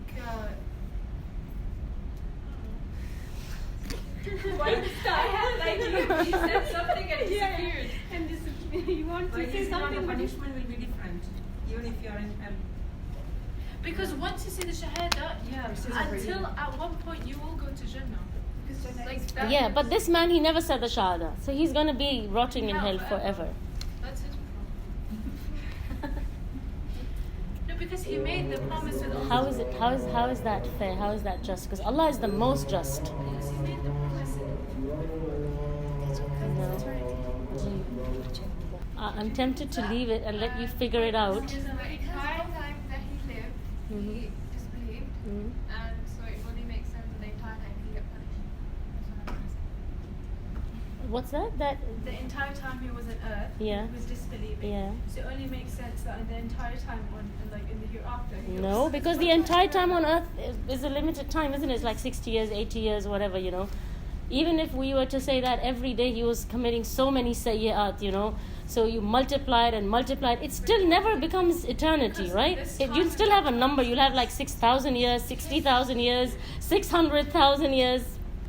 why did I had an idea? You said something and it disappeared. And you want to say something, but punishment will be different, even if you are in hell. Because once you say the shahada, until at one point you will go to Jannah. Like that. Yeah, but this man, he never said the shahada. So he's going to be rotting in hell forever. That's his problem. No, because he made the promise with all How is it? How is that fair? How is that just? Because Allah is the most just. Because he made the promise. I'm tempted to leave it and let you figure it out. Because the entire time that he lived, he disbelieved, and so it only makes sense that the entire time he get punished. What's that? The entire time he was on earth, Yeah. he was disbelieving. Yeah. So it only makes sense that in the entire time in the hereafter. No, because the entire time on earth is a limited time, isn't it? It's like 60 years, 80 years, whatever, Even if we were to say that every day he was committing so many sayyi'at, so you multiplied and multiplied, it still never becomes eternity, right? You'll still have a number. You'll have like 6,000 years, 60,000 years, 600,000 years.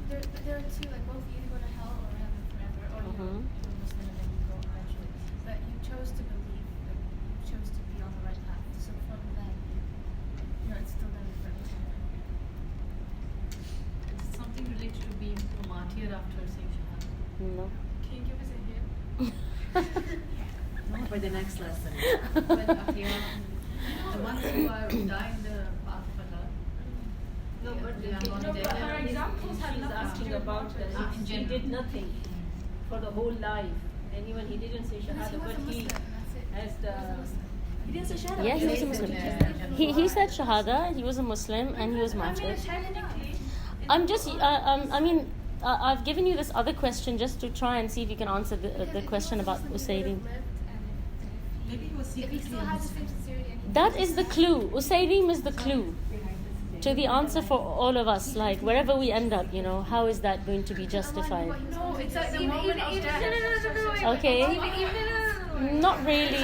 There are two, like both you go to hell or heaven forever, or you're a Muslim and then you go eventually. But you chose to believe, like you chose to be on the right path. So from then, it's still there for eternity. Is it something related to being a martyr after saying Shahada? No. Can you give us a hint? For the next lesson. When the ones who are die in the path of Allah. No, but Yeah, not but dead. her examples she's asking about that in he general. did nothing for the whole life, and even he didn't say Because shahada, he was but a he Muslim, that's it. has the. He didn't say shahada. Yeah, he was a Muslim. He said shahada, he was a Muslim, and he was I mean, martyred. technically, I'm just, I've given you this other question just to try and see if you can answer the question about Usayrim. Maybe he was If he secretly still a had the Muslim. same sincerity and he That is the clue. Usayrim is the clue to the answer for all of us. Like, wherever we end up, how is that going to be justified? no, it's at the moment of death. Okay. Not really.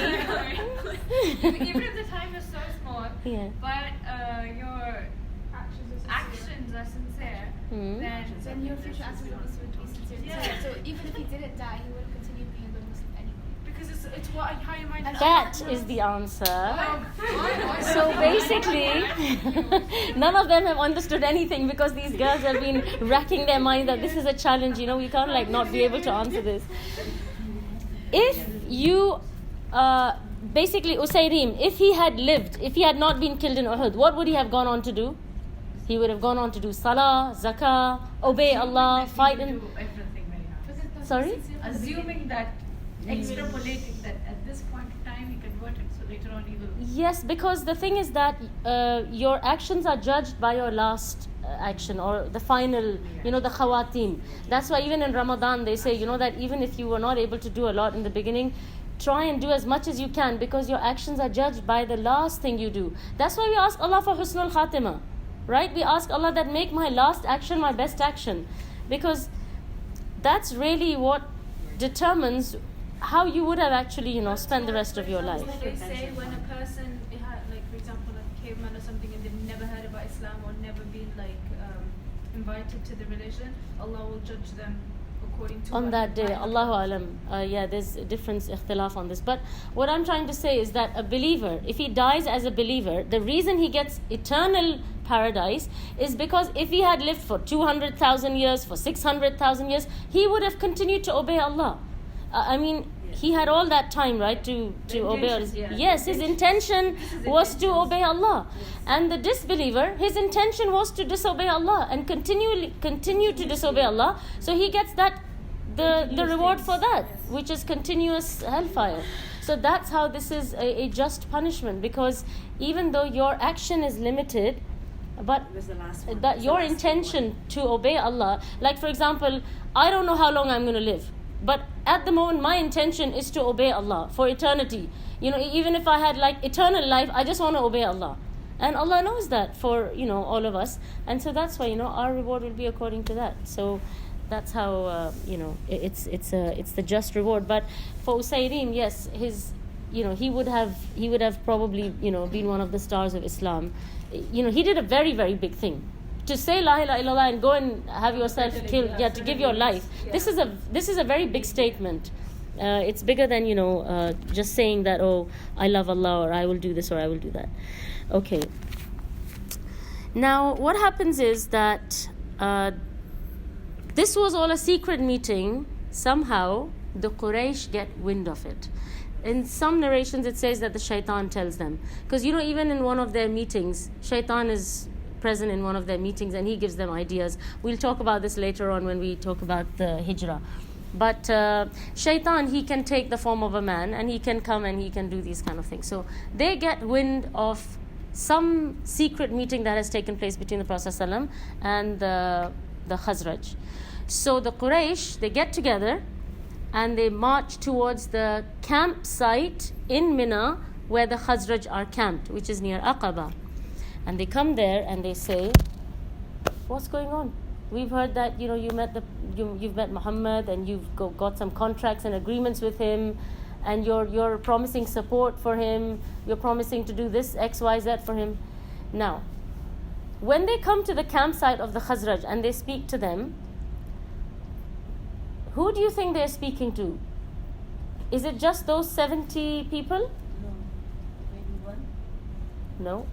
even if the time is so small, Yeah. but your actions are sincere, then your future actions will be sincere. Yeah. So even if he didn't die, he would have continued being a good Muslim anyway. Because it's how your mind. That is the answer. So basically, none of them have understood anything because these girls have been racking their minds that this is a challenge, we can't not be able to answer this. If you, basically Usayrim, if he had lived, if he had not been killed in Uhud, what would he have gone on to do? He would have gone on to do salah, zakah, obey Allah, fight and... Do everything very hard. Sorry? Assuming that, extrapolating that at this point in time he converted, so later on he will. Yes, because the thing is that your actions are judged by your last action or the final, the khawatim. That's why even in Ramadan they say, that even if you were not able to do a lot in the beginning, try and do as much as you can because your actions are judged by the last thing you do. That's why we ask Allah for husnul khatimah, right? We ask Allah that make my last action my best action, because that's really what determines how you would have actually, spent the rest of your life. They say when a person had, for example, a caveman or something, and they've never heard about Islam or never been invited to the religion, Allah will judge them according to On what that they day, find. Allahu Alam, there's a difference, ikhtilaf on this. But what I'm trying to say is that a believer, if he dies as a believer, the reason he gets eternal paradise is because if he had lived for 200,000 years, for 600,000 years, he would have continued to obey Allah. He had all that time, right, to obey Allah. Yes, his intention was to obey Allah. And the disbeliever, his intention was to disobey Allah and continue to disobey Allah. So he gets the reward for that, which is continuous hellfire. So that's how this is a just punishment, because even though your action is limited, but It was the last one. that your intention to obey Allah, like for example, I don't know how long I'm going to live, but at the moment my intention is to obey Allah for eternity. Even if I had eternal life, I just want to obey Allah, and Allah knows that for all of us, and so that's why our reward will be according to that. So that's how it's the just reward. But for Usayrim, yes, his he would have probably been one of the stars of Islam. He did a very, very big thing. To say La ilaha illallah and go and have yourself killed, to give your life. This is a very big statement. It's bigger than just saying that, oh, I love Allah, or I will do this or I will do that. Okay. Now what happens is that this was all a secret meeting. Somehow the Quraysh get wind of it. in some narrations it says that the shaitan tells them. Because even in one of their meetings, shaitan is present in one of their meetings and he gives them ideas. We'll talk about this later on when we talk about the hijrah. But shaitan, he can take the form of a man and he can come and he can do these kind of things. So they get wind of some secret meeting that has taken place between the Prophet ﷺ and the Khazraj. So the Quraysh, they get together and they march towards the campsite in Mina where the Khazraj are camped, which is near Aqaba. And they come there and they say, what's going on? We've heard that you've met Muhammad and you've got some contracts and agreements with him, and you're promising support for him, you're promising to do this X, Y, Z for him. Now, when they come to the campsite of the Khazraj and they speak to them, who do you think they're speaking to? Is it just those 70 people? No. Maybe one? No.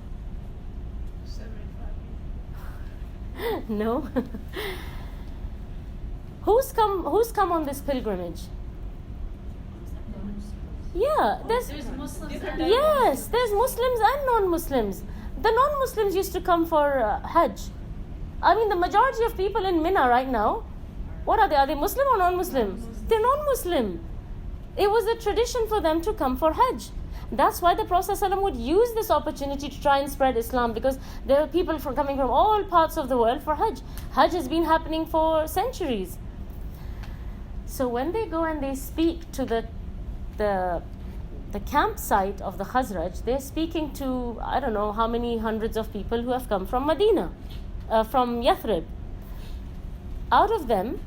75. No. Who's come on this pilgrimage? Yeah, there's Muslims. yes, there's Muslims and non-Muslims. The non-Muslims used to come for Hajj. I mean, the majority of people in Mina right now, what are they? Are they Muslim or non-Muslim? They're non-Muslim. It was a tradition for them to come for Hajj. That's why the Prophet ﷺ would use this opportunity to try and spread Islam, because there are people coming from all parts of the world for Hajj. Hajj has been happening for centuries. So when they go and they speak to the campsite of the Khazraj, they're speaking to, I don't know how many hundreds of people who have come from Medina, from Yathrib. Out of them,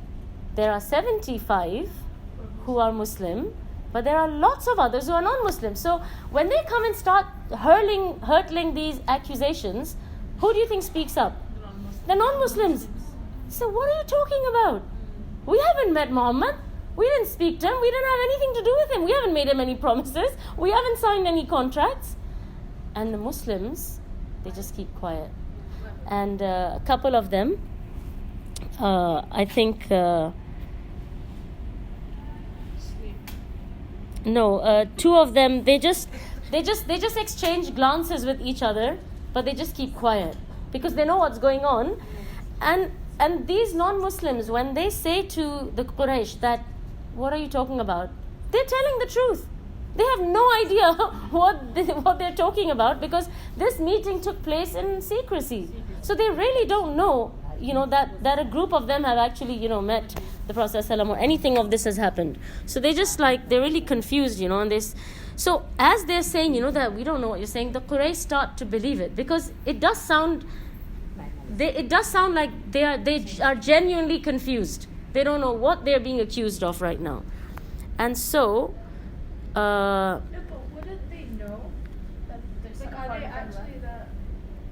there are 75 who are Muslim, but there are lots of others who are non-Muslim. So when they come and start hurtling these accusations, who do you think speaks up? The non-Muslims. So what are you talking about? We haven't met Muhammad. We didn't speak to him. We didn't have anything to do with him. We haven't made him any promises. We haven't signed any contracts. And the Muslims, they just keep quiet. And a couple of them, I think... two of them, they just exchange glances with each other, but they just keep quiet because they know what's going on. And these non-Muslims, when they say to the Quraysh that, what are you talking about? They're telling the truth. They have no idea what they're talking about, because this meeting took place in secrecy. So they really don't know, that a group of them have actually, met the Prophet ﷺ, or anything of this has happened. So they just they're really confused, on this. So as they're saying, that we don't know what you're saying, the Quraysh start to believe it, because it does sound like they are genuinely confused. They don't know what they're being accused of right now. And so No, but wouldn't they know that there's like, are they actually the...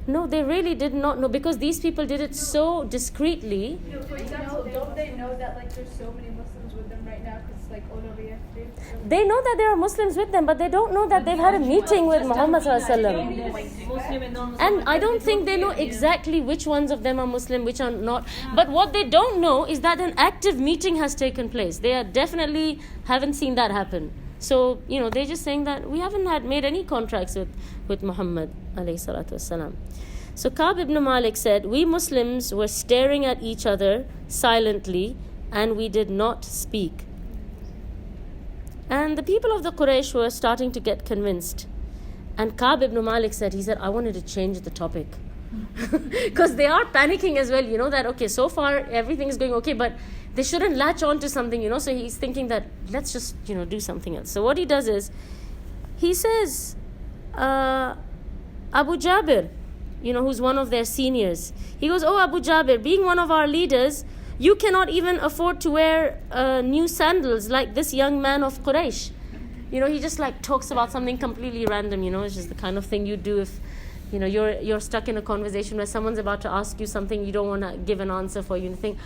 no, they really did not know, because these people did it so discreetly. No, for example, don't they know that there's so many Muslims with them right now, because all over Yathrib? They know that there are Muslims with them, but they don't know that they've had a meeting with Muhammad ﷺ. Muslim and non-Muslim. And I don't think they know exactly which ones of them are Muslim, which are not. But what they don't know is that an active meeting has taken place. They are definitely haven't seen that happen. So, they're just saying that we haven't made any contracts with Muhammad alayhi salatu wasalam. So Ka'b ibn Malik said, we Muslims were staring at each other silently and we did not speak. And the people of the Quraysh were starting to get convinced. And Ka'b ibn Malik said, I wanted to change the topic. Because they are panicking as well, that, okay, so far everything is going okay, but they shouldn't latch on to something, so he's thinking that let's just, do something else. So what he does is, he says, Abu Jabir, who's one of their seniors, he goes, oh, Abu Jabir, being one of our leaders, you cannot even afford to wear new sandals like this young man of Quraysh. He just talks about something completely random, it's just the kind of thing you do if, you're stuck in a conversation where someone's about to ask you something you don't want to give an answer for. You think,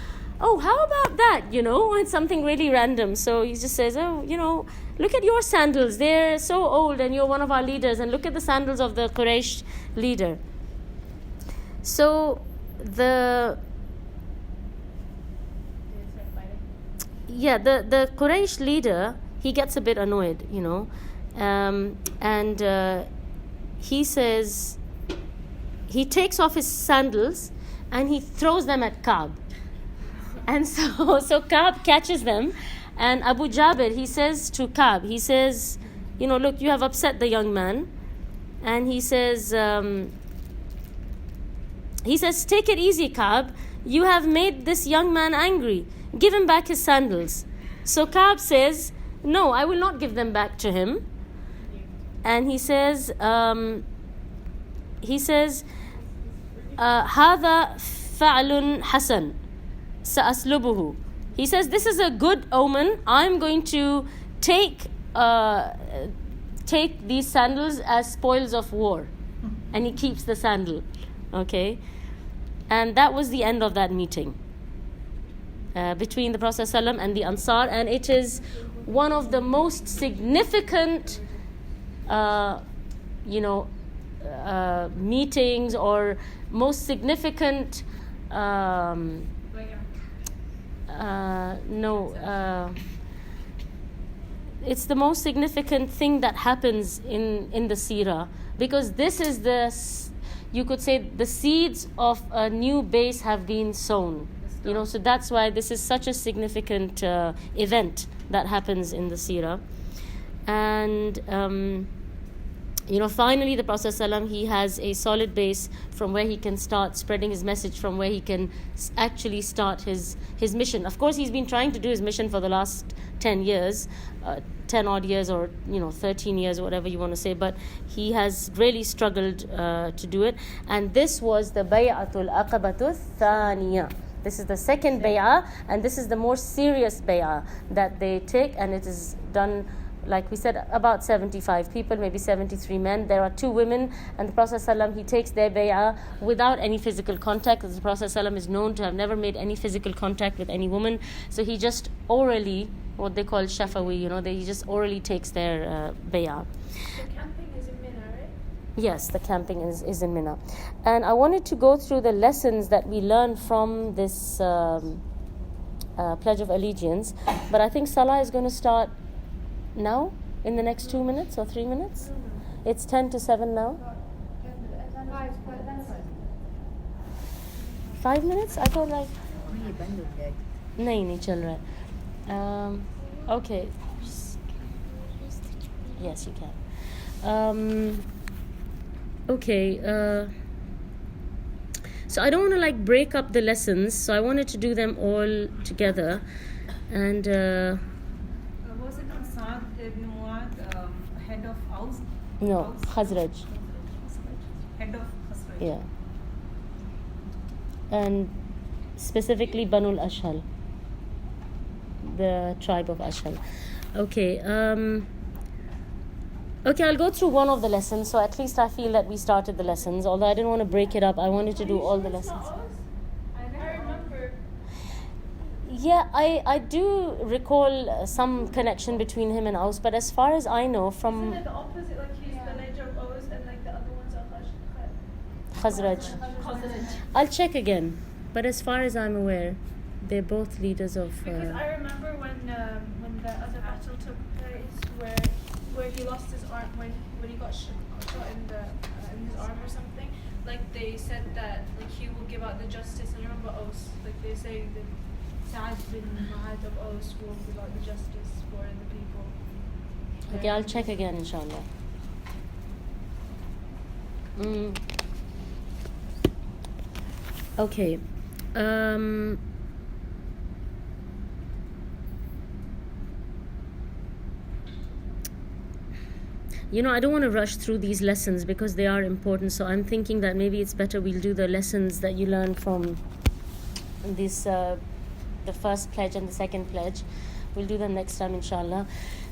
oh, how about that? It's something really random. So he just says, oh, look at your sandals. They're so old and you're one of our leaders. And look at the sandals of the Quraysh leader. So the Quraysh leader, he gets a bit annoyed, and he says, he takes off his sandals and he throws them at Ka'b. And so Ka'b catches them, and Abu Jabir, he says to Ka'b, he says, look, you have upset the young man. And he says, take it easy, Ka'b. You have made this young man angry. Give him back his sandals. So Ka'b says, no, I will not give them back to him. And he says, هذا فعل حسن سأسلبه. He says, this is a good omen. I'm going to take these sandals as spoils of war. And he keeps the sandal. Okay? And that was the end of that meeting between the Prophet ﷺ and the Ansar. And it is one of the most significant meetings, or most significant it's the most significant thing that happens in the Seerah, because this is you could say the seeds of a new base have been sown, so that's why this is such a significant event that happens in the Seerah. And finally the Prophet ﷺ, he has a solid base from where he can start spreading his message, from where he can actually start his mission. Of course, he's been trying to do his mission for the last 10 years, 10 odd years, or 13 years, or whatever you want to say, but he has really struggled to do it. And this was the Bay'atul Aqabatul Thaniya. This is the second bay'ah, and this is the more serious bay'ah that they take, and it is done, like we said, about 75 people, maybe 73 men. There are 2 women, and the Prophet ﷺ, he takes their bay'ah without any physical contact. The Prophet ﷺ is known to have never made any physical contact with any woman, so he just orally, what they call shafawi, he just orally takes their bay'ah. The camping is in Mina, right? Yes, the camping is in Mina. And I wanted to go through the lessons that we learned from this Pledge of Allegiance, but I think Salah is going to start now, in the next 2 minutes or 3 minutes. It's 10 to 7 now. 5 minutes? I thought like nahi chal raha. Okay. Yes, you can. Okay. So I don't want to break up the lessons, so I wanted to do them all together. And was it on Sa'd ibn Mu'adh, head of Aus? no, Khazraj. Head of Khazraj. Yeah. And specifically Banul Ashhal, the tribe of Ashhal. Okay. Okay, I'll go through one of the lessons, so at least I feel that we started the lessons. Although I didn't want to break it up, I wanted to do all the lessons. I remember. Yeah, I do recall some connection between him and Aus, but as far as I know, from Isn't it the opposite? Like he's the leader of Aus, and the other ones are Khazraj. I'll check again, but as far as I'm aware, they're both leaders of. Because I remember when the other battle took place, where he lost his arm, when he got shot in his arm or something. They said that he will give out the justice. And remember Aus, they say that Sa'd bin Mu'adh of Aus will give out the justice for the people. Okay, I'll check again, inshallah. Okay. I don't want to rush through these lessons because they are important. So I'm thinking that maybe it's better we'll do the lessons that you learn from this, the first pledge and the second pledge. We'll do them next time, inshallah.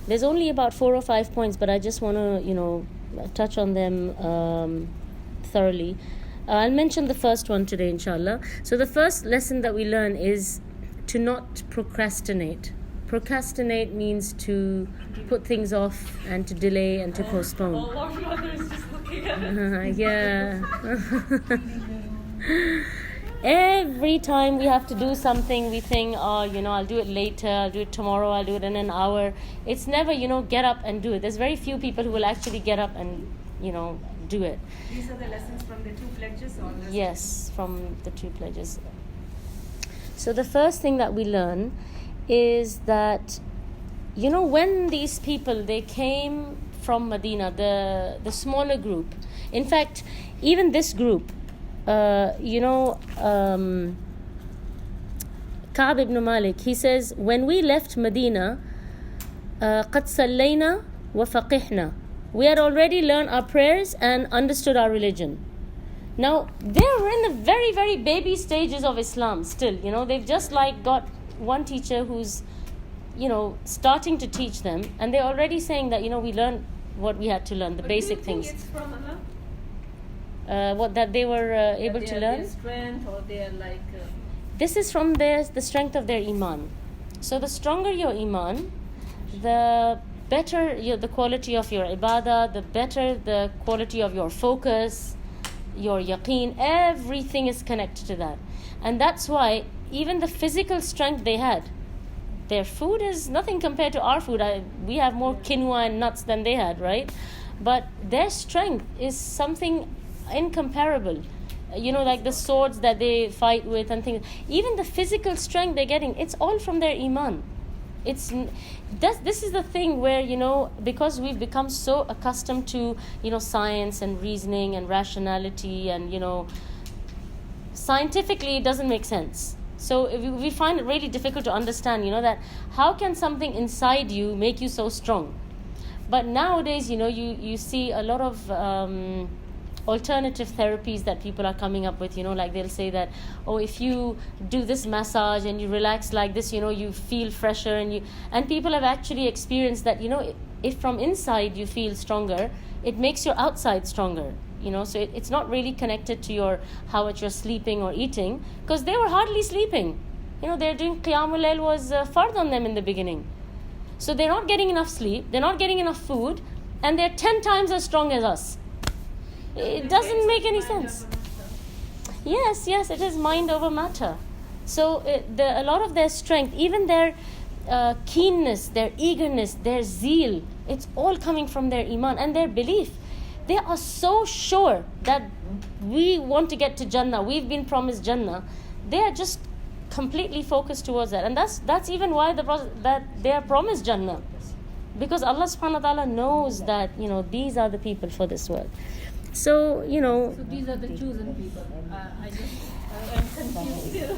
There's only about 4 or 5 points, but I just want to, touch on them thoroughly. I'll mention the first one today, inshallah. So the first lesson that we learn is to not procrastinate. Procrastinate means to put things off and to delay and to postpone. All our mothers just looking at us. Yeah. Every time we have to do something, we think, oh, I'll do it later, I'll do it tomorrow, I'll do it in an hour. It's never, get up and do it. There's very few people who will actually get up and, do it. These are the lessons from the two pledges? Or Yes, from the two pledges. So the first thing that we learn is that, when these people, they came from Medina, the smaller group. In fact, even this group, Ka'b ibn Malik, he says, when we left Medina, قَدْ صَلَّيْنَا وَفَقِحْنَا, we had already learned our prayers and understood our religion. Now, they were in the very, very baby stages of Islam still. They've just got one teacher who's, starting to teach them, and they're already saying that, we learned what we had to learn, the basic things. It's from Allah? What that they were able to learn. Their strength, or they're This is from the strength of their iman. So the stronger your iman, the better the quality of your ibadah, the better the quality of your focus, your yaqeen. Everything is connected to that, and that's why even the physical strength they had. Their food is nothing compared to our food. We have more quinoa and nuts than they had, right? But their strength is something incomparable. Like the swords that they fight with and things. Even the physical strength they're getting, it's all from their iman. This is the thing where, because we've become so accustomed to, science and reasoning and rationality and, scientifically it doesn't make sense. So we find it really difficult to understand, that how can something inside you make you so strong? But nowadays, you see a lot of alternative therapies that people are coming up with, like they'll say that, if you do this massage and you relax like this, you feel fresher, and people have actually experienced that, if from inside you feel stronger, it makes your outside stronger. So it's not really connected to how much you're sleeping or eating, because they were hardly sleeping. They're doing Qiyamul Layl was fard on them in the beginning. So they're not getting enough sleep, they're not getting enough food, and they're 10 times as strong as us. It doesn't make any sense. Yes, it is mind over matter. So a lot of their strength, even their keenness, their eagerness, their zeal, it's all coming from their iman and their belief. They are so sure that we want to get to Jannah, we've been promised Jannah. They are just completely focused towards that, and that's even why that they are promised Jannah, because Allah subhanahu wa ta'ala knows that these are the people for this world. So So these are the chosen people. I am confused.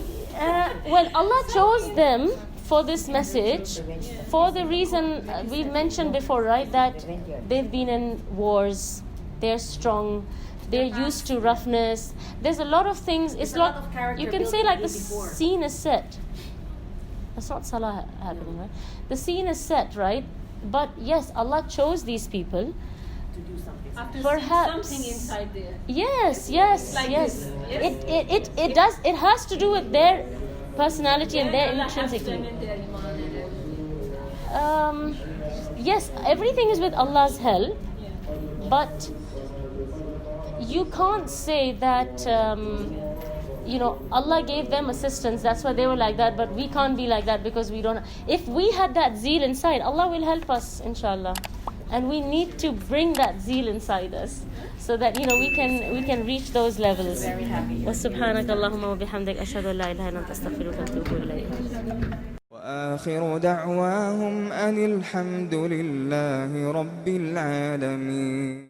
Well, Allah chose them for this message for the reason we mentioned before, right? That they've been in wars, they're strong, they're used to roughness. There's a lot of things. It's a lot of character you can say building like the before. scene is set. That's not salah happening, right? The scene is set, right? But yes, Allah chose these people. To do something. After Perhaps. seeing something inside there. Yes. Like Yes. this. It does. It has to do with their personality and their Allah has intrinsically. them in their iman and everything. Yes, everything is with Allah's help, but you can't say that Allah gave them assistance, that's why they were like that, but we can't be like that because we don't. If we had that zeal inside, Allah will help us, inshallah. And we need to bring that zeal inside us so that we can reach those levels. Very happy. وسبحانك اللهم وبحمدك أشهد أن لا إله إلا أنت أستغفرك وأتوب إليك. وآخر دعواهم أن الحمد لله رب العالمين.